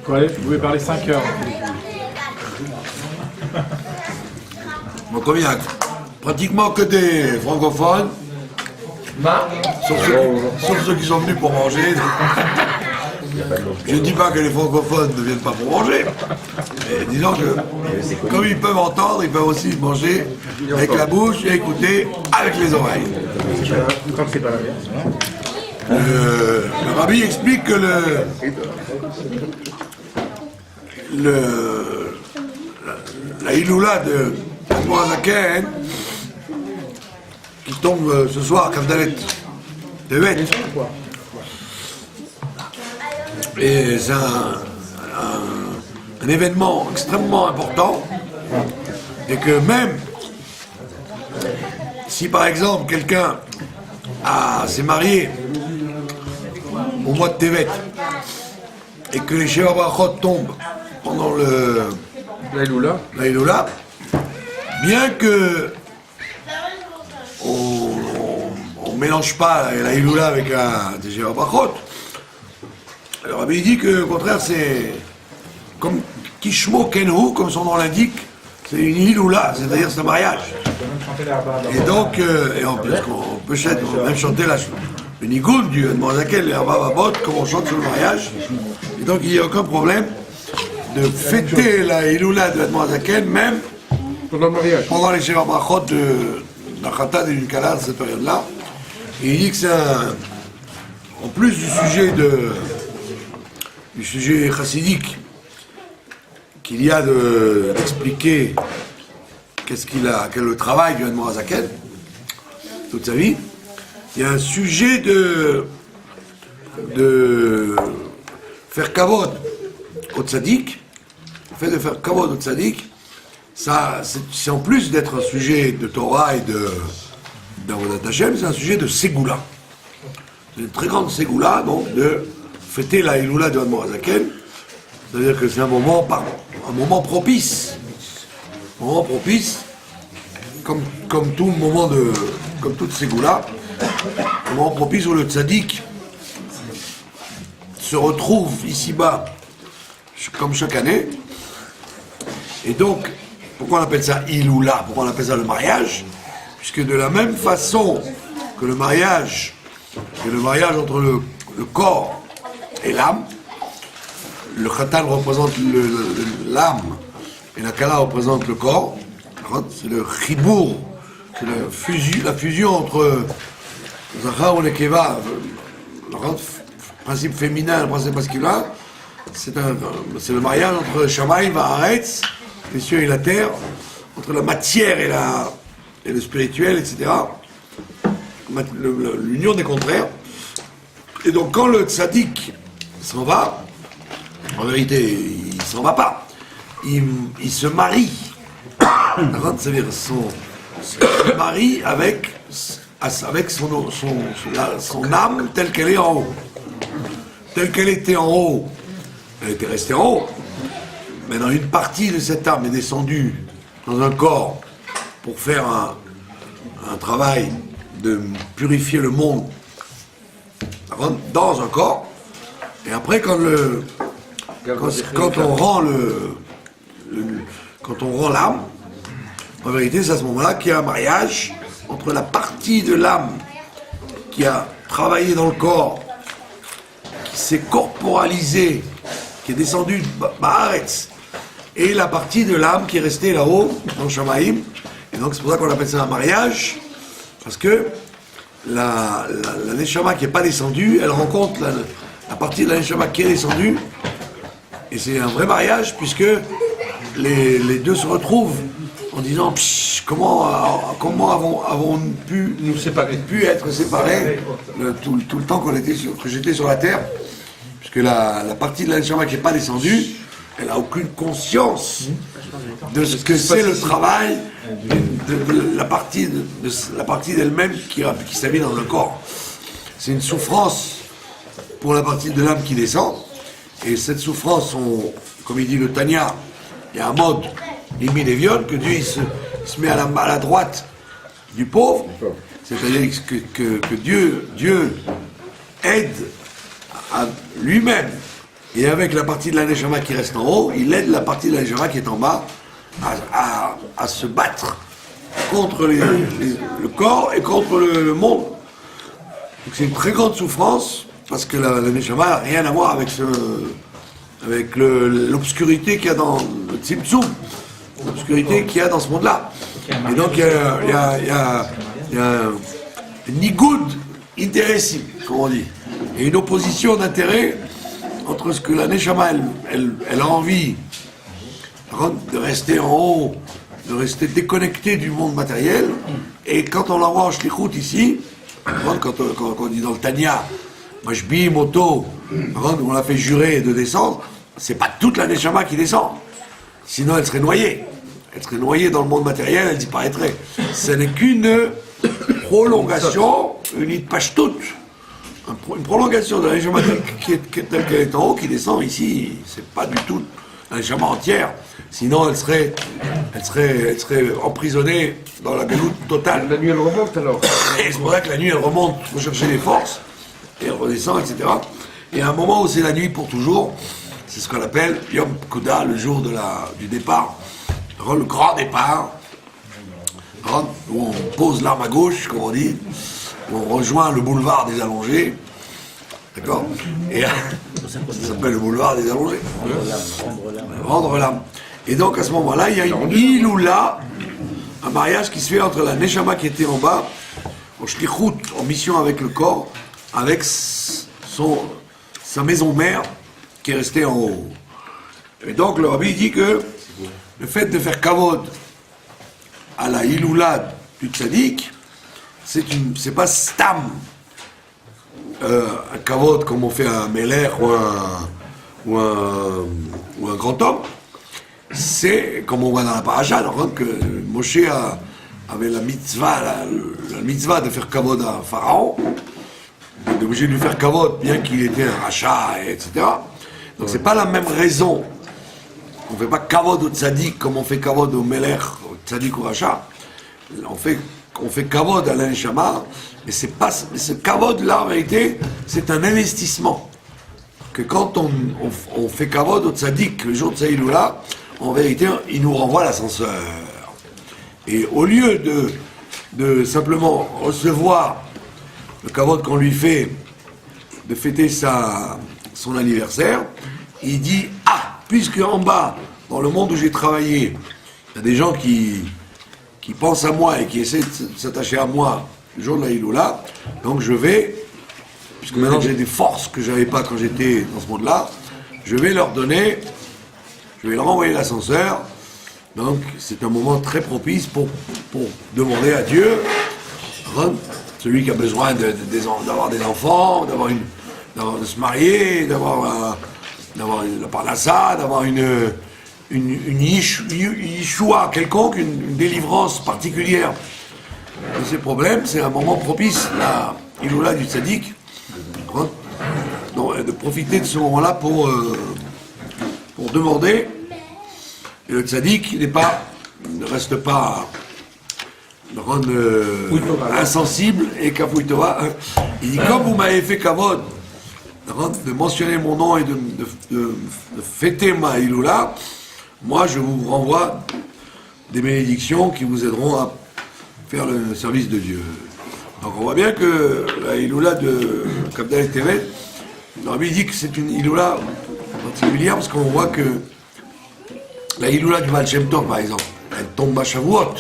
Ouais, vous pouvez parler 5 heures. Bon, comme il n'y a pratiquement que des francophones, sauf ceux qui sont venus pour manger. Je ne dis pas que les francophones ne viennent pas pour manger, mais disons que comme ils peuvent entendre, ils peuvent aussi manger avec la bouche et écouter avec les oreilles. Le rabbi explique que la Iloula de Moazaken qui tombe ce soir, Kavdalet, Tevet. Et c'est un événement extrêmement important, et que même si par exemple quelqu'un s'est marié au mois de Tevet et que les Sheva Brachot tombent pendant la Iloula, bien que on mélange pas la Iloula avec des Sheva Brachot, le rabbi dit que, au contraire, c'est comme Kishmo Kenhu, comme son nom l'indique, c'est une Iloula, c'est-à-dire c'est un mariage. Et donc, et en plus, on peut même chanter le Nigoul du Moazaken, les Arbavabot, comme on chante sur le mariage. Et donc, il n'y a aucun problème de fêter la Iloula de Moazaken, même pendant les Sheva Brachot de Nachata et du Kala, de cette période-là. Et il dit que c'est en plus du sujet chassidique qu'il y a d'expliquer quel est le travail du Admor Hazaken toute sa vie, il y a un sujet de faire kavod au tzaddik. Le fait de faire kavod au tzaddik, ça, c'est en plus d'être un sujet de Torah et d'Avodat Hashem, c'est un sujet de ségoula. C'est une très grande ségoula, donc, de fêter la Iloula de Admor Hazaken, c'est-à-dire que c'est un moment propice. Un moment propice, comme tout moment comme toute ségoula, un moment propice où le tzaddik se retrouve ici-bas, comme chaque année. Et donc, pourquoi on appelle ça Iloula? Pourquoi on appelle ça le mariage? Puisque de la même façon que le mariage entre le corps et l'âme, le khatan représente l'âme et la kala représente le corps. C'est le chibour, c'est la fusion entre Zachar ou Nekeva, le principe féminin et le principe masculin. C'est le mariage entre Shamaï, Va'aretz, les cieux et la terre, entre la matière et le spirituel, etc. L'union des contraires. Et donc quand le tzaddik s'en va, en vérité, il s'en va pas. Il se marie. C'est-à-dire se marie avec son âme telle qu'elle est en haut. Telle qu'elle était en haut, elle était restée en haut. Maintenant, une partie de cette âme est descendue dans un corps pour faire un travail de purifier le monde dans un corps. Et après, quand on rend l'âme, en vérité, c'est à ce moment-là qu'il y a un mariage entre la partie de l'âme qui a travaillé dans le corps, qui s'est corporalisée, qui est descendue de Baaretz, et la partie de l'âme qui est restée là-haut, dans Shamaïm. Et donc c'est pour ça qu'on appelle ça un mariage, parce que la Neshama qui n'est pas descendue, elle rencontre la partie de la Neshama qui est descendue, et c'est un vrai mariage, puisque les deux se retrouvent en disant comment avons-nous pu être séparés tout le temps que j'étais sur la terre, puisque la partie de la Neshama qui n'est pas descendue, elle n'a aucune conscience de ce que c'est le travail de la partie d'elle-même qui s'est mise dans le corps. C'est une souffrance pour la partie de l'âme qui descend, et cette souffrance, comme il dit le Tanya, il y a un mode limite des viols, que Dieu il se met à la droite du pauvre, c'est-à-dire que Dieu aide lui-même, et avec la partie de la Neshama qui reste en haut, il aide la partie de la Neshama qui est en bas à se battre contre le corps et contre le monde. Donc c'est une très grande souffrance, parce que la Neshama n'a rien à voir avec l'obscurité qu'il y a dans le Tzimtzum, l'obscurité qu'il y a dans ce monde-là. Et donc il y a un nigoud interessim, comme on dit, et une opposition d'intérêt entre ce que la Neshama elle a envie de rester en haut, de rester déconnecté du monde matériel, et quand on l'envoie en shlichut ici, quand on dit dans le Tanya, Mashbi, Moto, on l'a fait jurer de descendre, c'est pas toute la Neshama qui descend, sinon elle serait noyée. Elle serait noyée dans le monde matériel, elle disparaîtrait. Ce n'est qu'une prolongation, une itpashtut, une prolongation de la Neshama telle qu'elle est en haut, qui descend ici. C'est pas du tout la Neshama entière. Sinon, elle serait emprisonnée dans la galoute totale. La nuit, elle remonte alors. Et c'est pour ça que la nuit, elle remonte pour chercher les forces, et elle redescend, etc. Et à un moment où c'est la nuit pour toujours, c'est ce qu'on appelle Yom Pkuda, le jour du départ, le grand départ, où on pose l'arme à gauche, comme on dit, où on rejoint le boulevard des allongés. D'accord. Et ça s'appelle le boulevard des allongés. Rendre l'âme. Et donc à ce moment-là, il y a une iloula, un mariage qui se fait entre la Neshama qui était en bas, en shlichut, en mission avec le corps, avec sa maison mère qui est restée en haut. Et donc le rabbi dit que le fait de faire kavod à la iloula du tzaddik, c'est pas stam, un kavod comme on fait à un Meler ou un grand homme. C'est, comme on voit dans la paracha, que Moshe avait la mitzvah de faire kavod à Pharaon, il est obligé de lui faire kavod, bien qu'il était un rachat, etc. Donc c'est pas la même raison. On ne fait pas kavod au tzaddik comme on fait kavod au Meler, au tzaddik ou rachat. On fait kavod à l'Neshama, mais ce kavod-là, en vérité, c'est un investissement. Que quand on fait kavod au tzaddik, le jour de sa iloula, en vérité, il nous renvoie l'ascenseur. Et au lieu de simplement recevoir le kavod qu'on lui fait, de fêter son anniversaire, il dit « Ah, puisque en bas, dans le monde où j'ai travaillé, il y a des gens qui pensent à moi et qui essaient de s'attacher à moi le jour de la Iloula, donc je vais, puisque maintenant j'ai des forces que je n'avais pas quand j'étais dans ce monde-là, je vais leur envoyer l'ascenseur. Donc c'est un moment très propice pour demander à Dieu, celui qui a besoin d'avoir des enfants, de se marier, d'avoir la parnassa, d'avoir une yeshua quelconque, une délivrance particulière de ses problèmes, c'est un moment propice, la iloula du tzaddik, de profiter de ce moment-là pour demander. Et le tzaddik ne reste pas insensible et kafouitova. Il dit, comme vous m'avez fait kavod de mentionner mon nom et de fêter ma iloula, moi je vous renvoie des bénédictions qui vous aideront à faire le service de Dieu. Donc on voit bien que la iloula de Kabdal et Tevet, le rabbi dit que c'est une iloula particulière parce qu'on voit que la iloula du Baal Shem Tov, par exemple, elle tombe à Shavuot,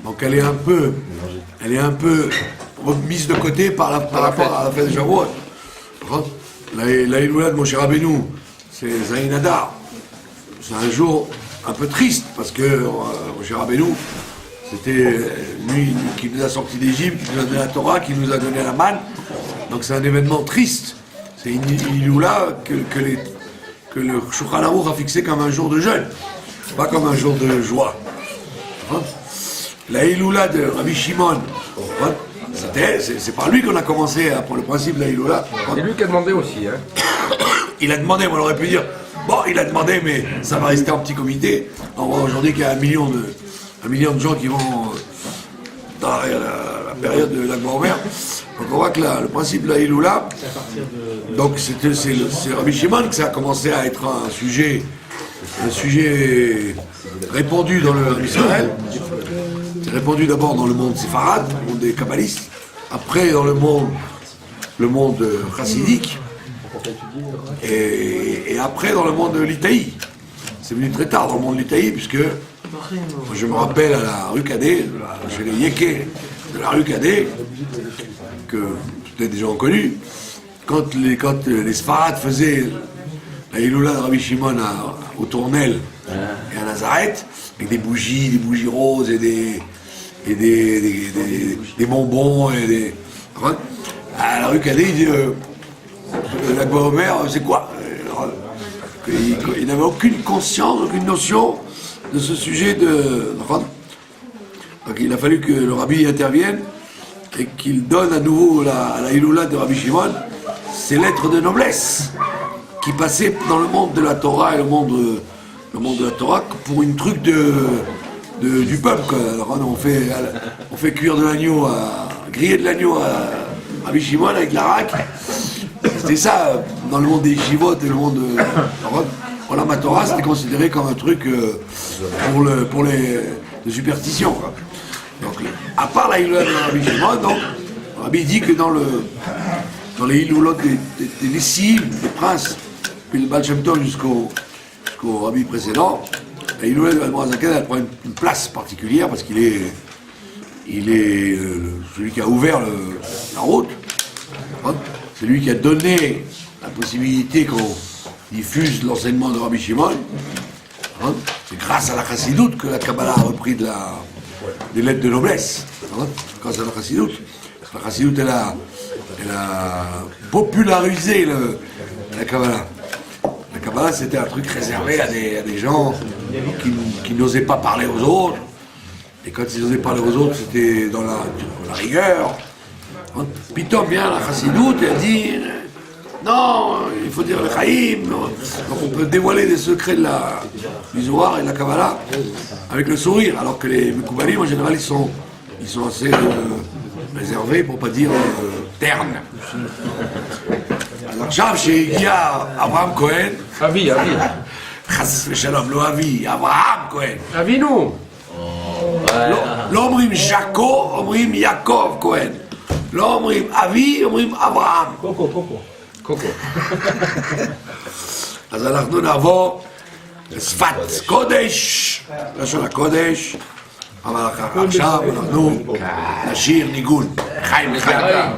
donc elle est un peu mise de côté par rapport à la fête de Shavuot. La iloula de Moshe Rabbeinu, c'est Zayin Adar. C'est un jour un peu triste parce que Moshe Rabbeinu, c'était lui qui nous a sortis d'Égypte, qui nous a donné la Torah, qui nous a donné la manne. Donc c'est un événement triste. C'est une iloula que le Shulchan Aruch a fixé comme un jour de jeûne, pas comme un jour de joie. La iloula de Rabbi Shimon, c'est par lui qu'on a commencé pour le principe de la iloula. C'est lui qui a demandé aussi. Il a demandé, on aurait pu dire, bon, il a demandé, mais ça va rester en petit comité. On voit aujourd'hui qu'il y a un million de gens qui vont dans la période de Lag BaOmer. Donc on voit que le principe de la Iloula, donc c'est Rabbi Shimon que ça a commencé à être un sujet répandu dans le Israël. C'est répandu d'abord dans le monde séfarade, le monde des kabbalistes, après dans le monde chassidique, et après dans le monde litaï. C'est venu très tard dans le monde litaï, puisque je me rappelle à la rue Cadet, chez les Yékés de la rue Cadet, que peut-être des gens ont connu, quand les Sfarades faisaient la Iloula de Rabbi Shimon au Tournelle et à Nazareth, avec des bougies roses et des bonbons à la rue Cadet, il dit Lag BaOmer, c'est quoi? Il n'avait aucune conscience, aucune notion de ce sujet donc il a fallu que le rabbi intervienne et qu'il donne à nouveau à la Iloula de Rabbi Shimon ces lettres de noblesse qui passaient dans le monde de la Torah et le monde de la Torah pour une truc du peuple, quoi. Alors, on fait cuire de l'agneau, griller de l'agneau à Rabbi Shimon avec la raque. C'était ça, dans le monde des chivotes et le monde pour la Torah, c'était considéré comme un truc de superstition, quoi. Donc, à part la Iloula de Rabbi Shimon, donc, Rabbi dit que dans les Iloulot des Nessim, des princes, puis le Baal Shem Tov jusqu'au Rabbi précédent, la Iloula de Admorazaken, elle prend une place particulière parce qu'il est celui qui a ouvert la route. C'est lui qui a donné la possibilité qu'on diffuse l'enseignement de Rabbi Shimon. C'est grâce à la Chassidoute que la Kabbalah a repris des lettres de noblesse. Grâce à la Chassidoute. La Chassidoute, elle a popularisé la Kabbalah. La Kabbalah, c'était un truc réservé à des gens qui n'osaient pas parler aux autres. Et quand ils osaient parler aux autres, c'était dans la rigueur. Pitom vient la Chassidoute et elle dit non, il faut dire le Chaïm. Donc on peut dévoiler des secrets du Zohar et de la Kabbalah avec le sourire, alors que les Mekoubalim en général ils sont assez réservés pour pas dire ternes. Alors עכשיו שהגיע אברהם כהן, אבי. חס ושלום, לא אבי, אברהם כהן. אבינו. לא אומרים ז'קו, אומרים יעקב כהן. לא אומרים אבי, אומרים אברהם. קוקו. אז אנחנו נעבור לשפת קודש, לשון הקודש, אבל עכשיו אנחנו נשיר ניגון. חיים לחיים.